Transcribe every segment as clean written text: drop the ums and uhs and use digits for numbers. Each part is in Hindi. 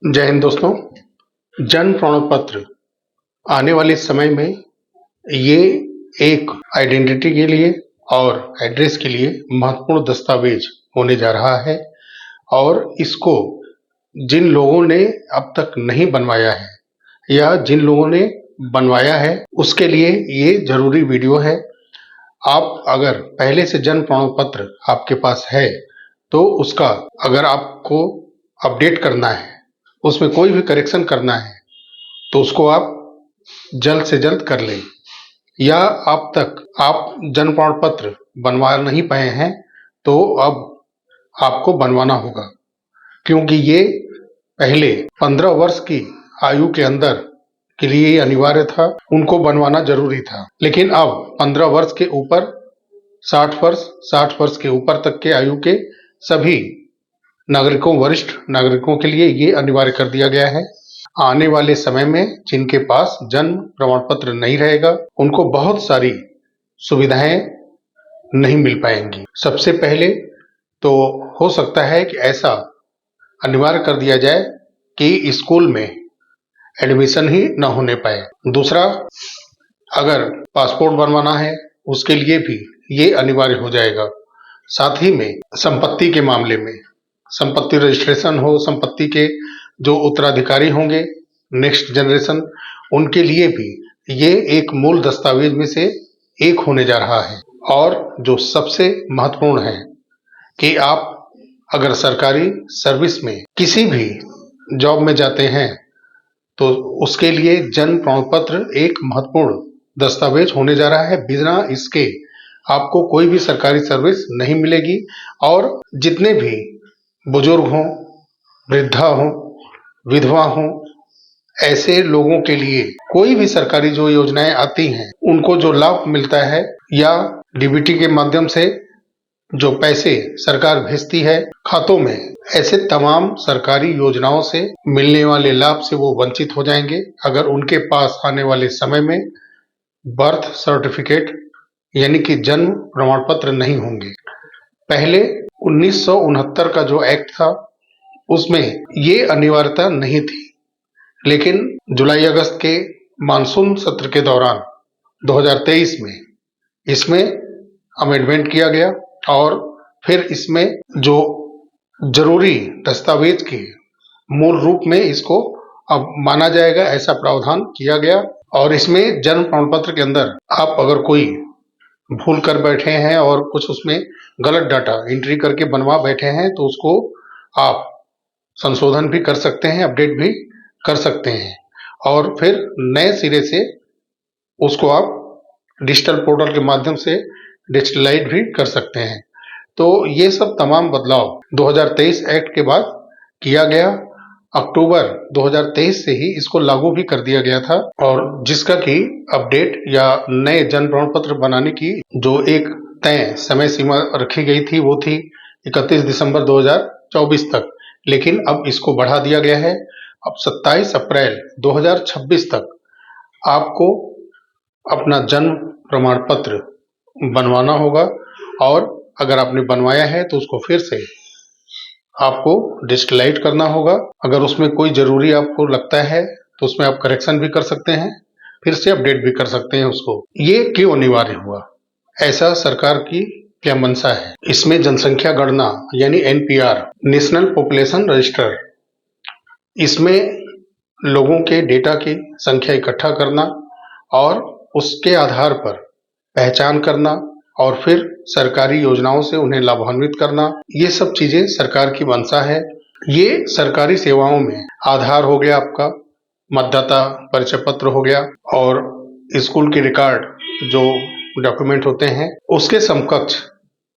जय हिंद दोस्तों। जन्म प्रमाण पत्र आने वाले समय में ये एक आइडेंटिटी के लिए और एड्रेस के लिए महत्वपूर्ण दस्तावेज होने जा रहा है और इसको जिन लोगों ने अब तक नहीं बनवाया है या जिन लोगों ने बनवाया है उसके लिए ये जरूरी वीडियो है। आप अगर पहले से जन्म प्रमाण पत्र आपके पास है तो उसका अगर आपको अपडेट करना है, उसमें कोई भी करेक्शन करना है तो उसको आप जल्द से जल्द कर लें। या अब तक आप जन्म प्रमाण पत्र बनवा नहीं पाए हैं तो अब आपको बनवाना होगा, क्योंकि ये पहले 15 वर्ष की आयु के अंदर के लिए ये अनिवार्य था, उनको बनवाना जरूरी था। लेकिन अब 15 वर्ष के ऊपर 60 वर्ष के ऊपर तक के आयु के सभी नागरिकों, वरिष्ठ नागरिकों के लिए ये अनिवार्य कर दिया गया है। आने वाले समय में जिनके पास जन्म प्रमाण पत्र नहीं रहेगा उनको बहुत सारी सुविधाएं नहीं मिल पाएंगी। सबसे पहले तो हो सकता है कि ऐसा अनिवार्य कर दिया जाए कि स्कूल में एडमिशन ही न होने पाए। दूसरा, अगर पासपोर्ट बनवाना है उसके लिए भी ये अनिवार्य हो जाएगा। साथ ही में संपत्ति के मामले में संपत्ति रजिस्ट्रेशन हो, संपत्ति के जो उत्तराधिकारी होंगे नेक्स्ट जनरेशन, उनके लिए भी ये एक मूल दस्तावेज में से एक होने जा रहा है। और जो सबसे महत्वपूर्ण है कि आप अगर सरकारी सर्विस में किसी भी जॉब में जाते हैं तो उसके लिए जन्म प्रमाण पत्र एक महत्वपूर्ण दस्तावेज होने जा रहा है। बिना इसके आपको कोई भी सरकारी सर्विस नहीं मिलेगी और जितने भी बुजुर्ग हों, वृद्धा हों, विधवा हों, ऐसे लोगों के लिए कोई भी सरकारी जो योजनाएं आती हैं उनको जो लाभ मिलता है या डीबीटी के माध्यम से जो पैसे सरकार भेजती है खातों में, ऐसे तमाम सरकारी योजनाओं से मिलने वाले लाभ से वो वंचित हो जाएंगे अगर उनके पास आने वाले समय में बर्थ सर्टिफिकेट यानी कि जन्म प्रमाण पत्र नहीं होंगे। पहले 1969 का जो एक्ट था उसमें ये अनिवार्यता नहीं थी, लेकिन जुलाई अगस्त के मानसून सत्र के दौरान 2023 में इसमें अमेंडमेंट किया गया और फिर इसमें जो जरूरी दस्तावेज के मूल रूप में इसको अब माना जाएगा, ऐसा प्रावधान किया गया। और इसमें जन्म प्रमाण पत्र के अंदर आप अगर कोई भूल कर बैठे हैं और कुछ उसमें गलत डाटा एंट्री करके बनवा बैठे हैं तो उसको आप संशोधन भी कर सकते हैं, अपडेट भी कर सकते हैं और फिर नए सिरे से उसको आप डिजिटल पोर्टल के माध्यम से डिजिटलाइज भी कर सकते हैं। तो ये सब तमाम बदलाव 2023 एक्ट के बाद किया गया। अक्टूबर 2023 से ही इसको लागू भी कर दिया गया था और जिसका कि अपडेट या नए जन्म प्रमाण पत्र बनाने की जो एक तय समय सीमा रखी गई थी वो थी 31 दिसंबर 2024 तक, लेकिन अब इसको बढ़ा दिया गया है। अब 27 अप्रैल 2026 तक आपको अपना जन्म प्रमाण पत्र बनवाना होगा और अगर आपने बनवाया है तो उसको फिर से आपको डिजिटलाइज करना होगा। अगर उसमें कोई जरूरी आपको लगता है तो उसमें आप करेक्शन भी कर सकते हैं, फिर से अपडेट भी कर सकते हैं उसको। ये क्यों अनिवार्य हुआ, ऐसा सरकार की क्या मंशा है? इसमें जनसंख्या गणना यानी एनपीआर, नेशनल पॉपुलेशन रजिस्टर, इसमें लोगों के डेटा की संख्या इकट्ठा करना और उसके आधार पर पहचान करना और फिर सरकारी योजनाओं से उन्हें लाभान्वित करना, ये सब चीजें सरकार की मंशा है। ये सरकारी सेवाओं में आधार हो गया, आपका मतदाता परिचय पत्र हो गया और स्कूल के रिकॉर्ड जो डॉक्यूमेंट होते हैं उसके समकक्ष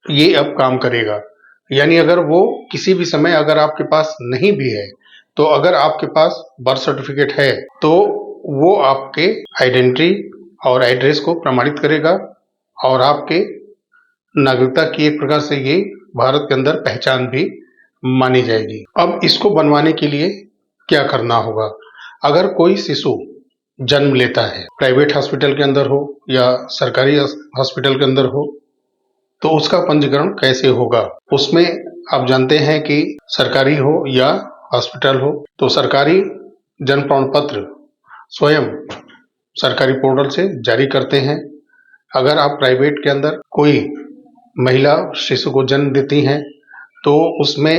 ये अब काम करेगा। यानी अगर वो किसी भी समय अगर आपके पास नहीं भी है तो अगर आपके पास बर्थ सर्टिफिकेट है तो वो आपके आइडेंटिटी और एड्रेस को प्रमाणित करेगा और आपके नागरिकता की एक प्रकार से ये भारत के अंदर पहचान भी मानी जाएगी। अब इसको बनवाने के लिए क्या करना होगा? अगर कोई शिशु जन्म लेता है, प्राइवेट हॉस्पिटल के अंदर हो या सरकारी हॉस्पिटल के अंदर हो, तो उसका पंजीकरण कैसे होगा? उसमें आप जानते हैं कि सरकारी हो या हॉस्पिटल हो, तो सरकारी जन प्रमाण पत्र स्वयं सरकारी पोर्टल से जारी करते हैं। अगर आप प्राइवेट के अंदर कोई महिला शिशु को जन्म देती हैं तो उसमें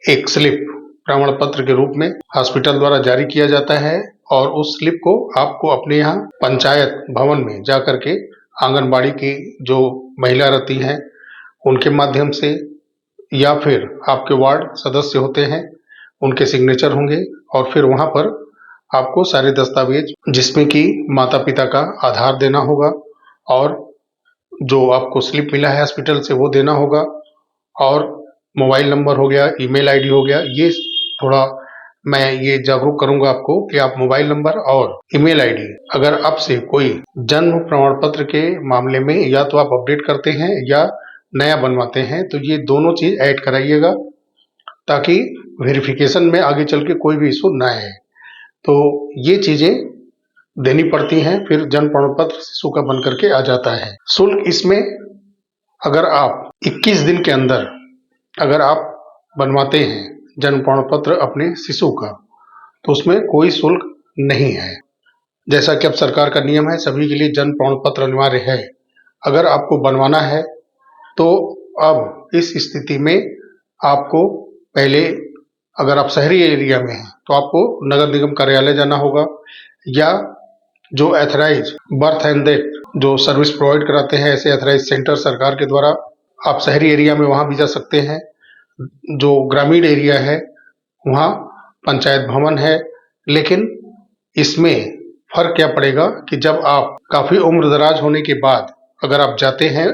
एक स्लिप प्रमाण पत्र के रूप में हॉस्पिटल द्वारा जारी किया जाता है और उस स्लिप को आपको अपने यहाँ पंचायत भवन में जाकर के आंगनबाड़ी की जो महिला रहती हैं उनके माध्यम से या फिर आपके वार्ड सदस्य होते हैं उनके सिग्नेचर होंगे और फिर वहां पर आपको सारे दस्तावेज जिसमें कि माता पिता का आधार देना होगा और जो आपको स्लिप मिला है हॉस्पिटल से वो देना होगा और मोबाइल नंबर हो गया, ईमेल आईडी हो गया। ये थोड़ा मैं ये जागरूक करूंगा आपको कि आप मोबाइल नंबर और ईमेल आईडी अगर आपसे कोई जन्म प्रमाण पत्र के मामले में या तो आप अपडेट करते हैं या नया बनवाते हैं तो ये दोनों चीज ऐड कराइएगा ताकि वेरिफिकेशन में आगे चल के कोई भी इशू ना आए। तो ये चीजें देनी पड़ती हैं, फिर जन्म प्रमाण पत्र शिशु का बन करके आ जाता है। शुल्क इसमें अगर आप 21 दिन के अंदर अगर आप बनवाते हैं जन्म प्रमाण पत्र अपने शिशु का तो उसमें कोई शुल्क नहीं है। जैसा कि अब सरकार का नियम है सभी के लिए जन्म प्रमाण पत्र अनिवार्य है। अगर आपको बनवाना है तो अब इस स्थिति में आपको पहले अगर आप शहरी एरिया में हैं तो आपको नगर निगम कार्यालय जाना होगा या जो एथराइज बर्थ एंड डेथ जो सर्विस प्रोवाइड कराते हैं ऐसे एथराइज सेंटर सरकार के द्वारा आप शहरी एरिया में वहां भी जा सकते हैं। जो ग्रामीण एरिया है वहाँ पंचायत भवन है, लेकिन इसमें फर्क क्या पड़ेगा कि जब आप काफी उम्र दराज होने के बाद अगर आप जाते हैं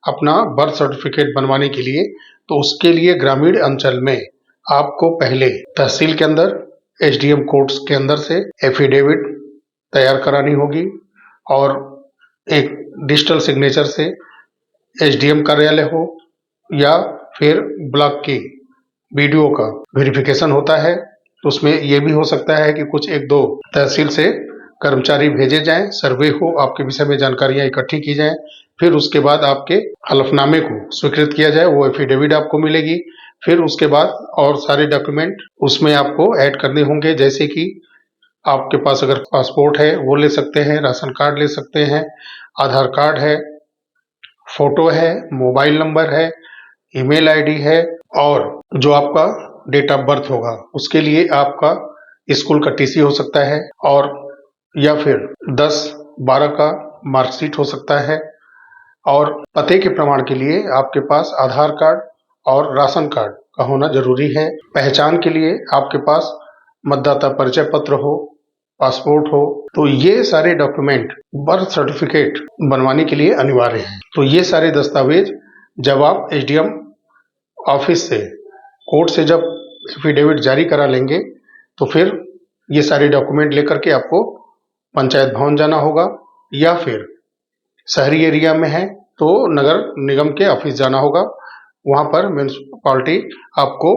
अपना बर्थ सर्टिफिकेट बनवाने के लिए तो उसके लिए ग्रामीण अंचल में आपको पहले तहसील के अंदर एसडीएम कोर्ट्स के अंदर से एफिडेविट तैयार करानी होगी और एक डिजिटल सिग्नेचर से एसडीएम कार्यालय हो या फिर ब्लॉक की बीडीओ का वेरिफिकेशन होता है तो उसमें यह भी हो सकता है कि कुछ एक दो तहसील से कर्मचारी भेजे जाएं, सर्वे हो, आपके विषय में जानकारियां इकट्ठी की जाएं, फिर उसके बाद आपके हलफनामे को स्वीकृत किया जाए, वो एफिडेविट आपको मिलेगी। फिर उसके बाद और सारे डॉक्यूमेंट उसमें आपको ऐड करने होंगे, जैसे कि आपके पास अगर पासपोर्ट है वो ले सकते हैं, राशन कार्ड ले सकते हैं, आधार कार्ड है, फोटो है, मोबाइल नंबर है, ईमेल आईडी है और जो आपका डेट ऑफ बर्थ होगा उसके लिए आपका स्कूल का टीसी हो सकता है और या फिर 10-12 का मार्कशीट हो सकता है और पते के प्रमाण के लिए आपके पास आधार कार्ड और राशन कार्ड का होना जरूरी है। पहचान के लिए आपके पास मतदाता परिचय पत्र हो, पासपोर्ट हो, तो ये सारे डॉक्यूमेंट बर्थ सर्टिफिकेट बनवाने के लिए अनिवार्य हैं। तो ये सारे दस्तावेज जब आप एसडीएम ऑफिस से कोर्ट से जब एफिडेविट जारी करा लेंगे तो फिर ये सारे डॉक्यूमेंट लेकर के आपको पंचायत भवन जाना होगा या फिर शहरी एरिया में है तो नगर निगम के ऑफिस जाना होगा। वहां पर म्युनिसिपैलिटी आपको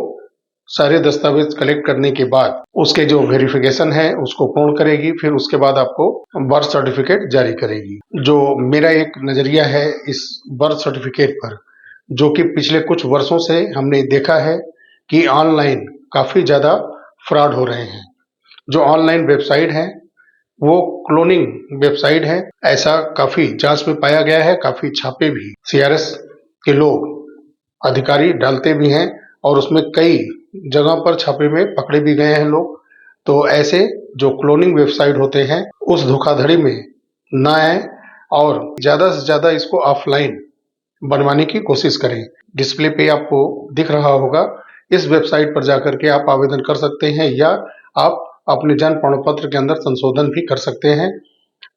सारे दस्तावेज कलेक्ट करने के बाद उसके जो वेरिफिकेशन है उसको पूर्ण करेगी, फिर उसके बाद आपको बर्थ सर्टिफिकेट जारी करेगी। जो मेरा एक नजरिया है इस बर्थ सर्टिफिकेट पर, जो कि पिछले कुछ वर्षों से हमने देखा है कि ऑनलाइन काफी ज्यादा फ्रॉड हो रहे हैं। जो ऑनलाइन वेबसाइट है वो क्लोनिंग वेबसाइट है, ऐसा काफी जांच में पाया गया है। काफी छापे भी सीआरएस के लोग अधिकारी डालते भी हैं और उसमें कई जगह पर छापे में पकड़े भी गए हैं लोग। तो ऐसे जो क्लोनिंग वेबसाइट होते हैं उस धोखाधड़ी में न आए और ज्यादा से ज्यादा इसको ऑफलाइन बनवाने की कोशिश करें। डिस्प्ले पे आपको दिख रहा होगा, इस वेबसाइट पर जाकर के आप आवेदन कर सकते हैं या आप अपने जन्म प्रमाण पत्र के अंदर संशोधन भी कर सकते हैं।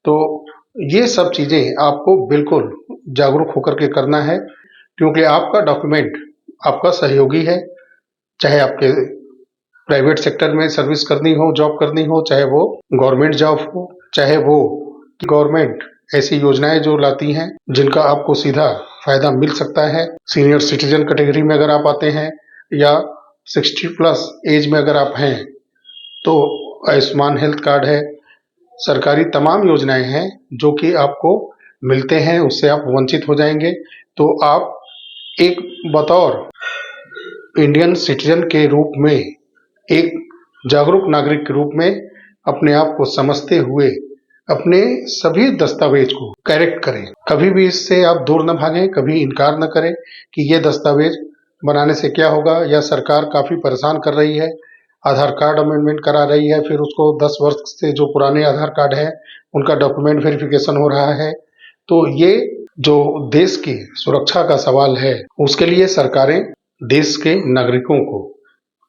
तो ये सब चीजें आपको बिल्कुल जागरूक होकर के करना है, क्योंकि आपका डॉक्यूमेंट आपका सहयोगी है। चाहे आपके प्राइवेट सेक्टर में सर्विस करनी हो, जॉब करनी हो, चाहे वो गवर्नमेंट जॉब हो, चाहे वो गवर्नमेंट ऐसी योजनाएं जो लाती हैं जिनका आपको सीधा फायदा मिल सकता है। सीनियर सिटीजन कैटेगरी में अगर आप आते हैं या 60+ एज में अगर आप हैं तो आयुष्मान हेल्थ कार्ड है, सरकारी तमाम योजनाएं हैं जो कि आपको मिलते हैं, उससे आप वंचित हो जाएंगे। तो आप एक बतौर इंडियन सिटीजन के रूप में एक जागरूक नागरिक के रूप में अपने आप को समझते हुए अपने सभी दस्तावेज को करेक्ट करें। कभी भी इससे आप दूर न भागें, कभी इनकार न करें कि ये दस्तावेज बनाने से क्या होगा, या सरकार काफी परेशान कर रही है, आधार कार्ड अमेंडमेंट करा रही है, फिर उसको 10 वर्ष से जो पुराने आधार कार्ड है उनका डॉक्यूमेंट वेरिफिकेशन हो रहा है। तो ये जो देश की सुरक्षा का सवाल है, उसके लिए सरकारें देश के नागरिकों को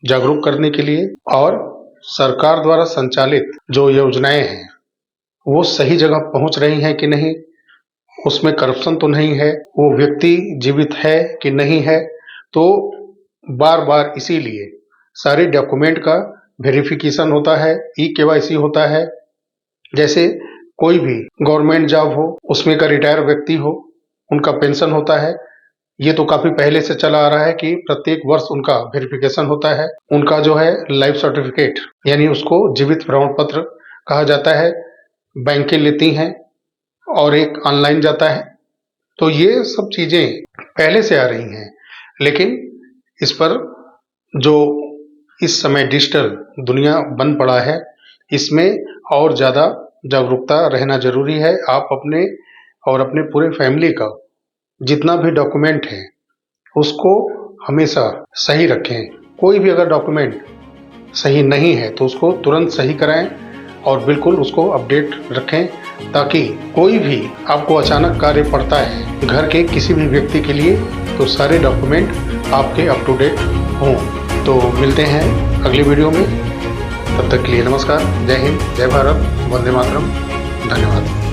जागरूक करने के लिए और सरकार द्वारा संचालित जो योजनाएं हैं वो सही जगह पहुंच रही हैं कि नहीं, उसमें करप्शन तो नहीं है, वो व्यक्ति जीवित है कि नहीं है, तो बार बार इसीलिए सारे डॉक्यूमेंट का वेरिफिकेशन होता है, ई-केवाईसी होता है। जैसे कोई भी गवर्नमेंट जॉब हो, उसमें का रिटायर व्यक्ति हो, उनका पेंशन होता है, ये तो काफी पहले से चला आ रहा है कि प्रत्येक वर्ष उनका वेरिफिकेशन होता है। उनका जो है लाइफ सर्टिफिकेट, यानी उसको जीवित प्रमाण पत्र कहा जाता है, बैंकें लेती हैं और एक ऑनलाइन जाता है। तो ये सब चीजें पहले से आ रही हैं, लेकिन इस पर जो इस समय डिजिटल दुनिया बन पड़ा है, इसमें और ज्यादा जागरूकता रहना जरूरी है। आप अपने और अपने पूरे फैमिली का जितना भी डॉक्यूमेंट है उसको हमेशा सही रखें। कोई भी अगर डॉक्यूमेंट सही नहीं है तो उसको तुरंत सही कराएं और बिल्कुल उसको अपडेट रखें, ताकि कोई भी आपको अचानक कार्य पड़ता है घर के किसी भी व्यक्ति के लिए तो सारे डॉक्यूमेंट आपके अप टू डेट हों। तो मिलते हैं अगली वीडियो में, तब तक के लिए नमस्कार, जय हिंद, जय भारत, वंदे मातरम, धन्यवाद।